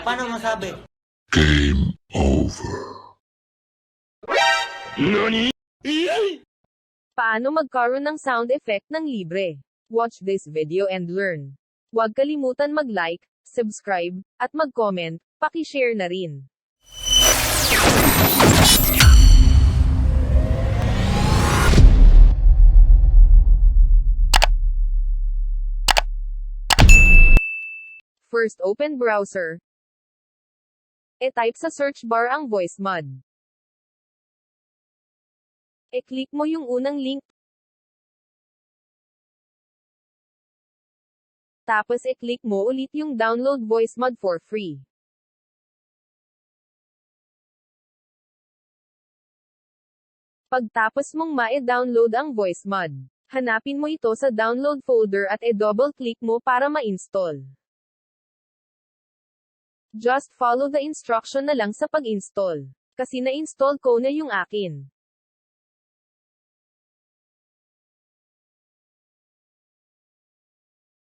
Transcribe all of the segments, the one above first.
Paano masabi? Game over. NANI? Paano magkaroon ng sound effect ng libre? Watch this video and learn. Huwag kalimutan mag-like, subscribe, at mag-comment, paki-share na rin. First, open browser. E-type sa search bar ang VoiceMod. E-click mo yung unang link. Tapos e-click mo ulit yung download VoiceMod for free. Pagtapos mong ma-download ang VoiceMod, hanapin mo ito sa download folder at e-double-click mo para ma-install. Just follow the instruction na lang sa pag-install. Kasi na-install ko na yung akin.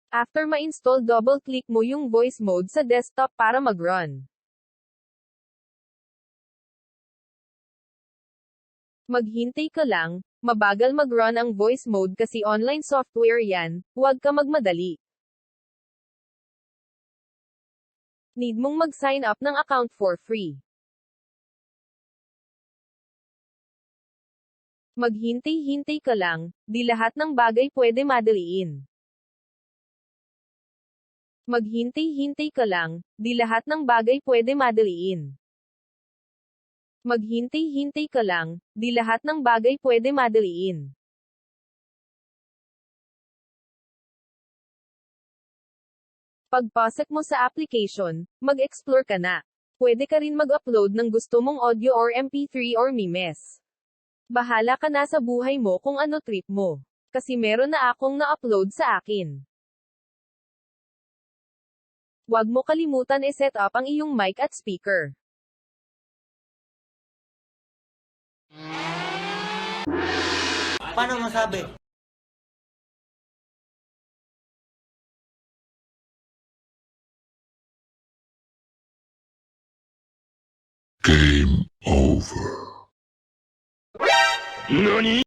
After ma-install, double-click mo yung voice mode sa desktop para mag-run. Maghintay ka lang, mabagal mag-run ang voice mode kasi online software yan, huwag ka magmadali. Need mong mag-sign up ng account for free. Maghintay-hintay ka lang, di lahat ng bagay pwede madaliin. Maghintay-hintay ka lang, di lahat ng bagay pwede madaliin. Maghintay-hintay ka lang, di lahat ng bagay pwede madaliin. Pagpasok mo sa application, mag-explore ka na. Pwede ka rin mag-upload ng gusto mong audio or MP3 or memes. Bahala ka na sa buhay mo kung ano trip mo. Kasi meron na akong na-upload sa akin. Huwag mo kalimutan i-set up ang iyong mic at speaker. Paano masabi? Game over. NANI?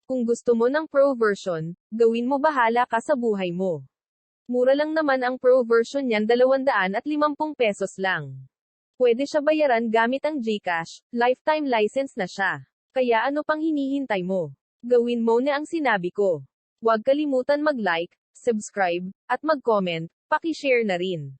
Kung gusto mo ng Pro version, gawin mo bahala ka sa buhay mo. Mura lang naman ang Pro version niyan, 250 pesos lang. Pwede siya bayaran gamit ang GCash, lifetime license na siya. Kaya ano pang hinihintay mo? Gawin mo na ang sinabi ko. Huwag kalimutan mag-like, subscribe, at mag-comment, paki-share na rin.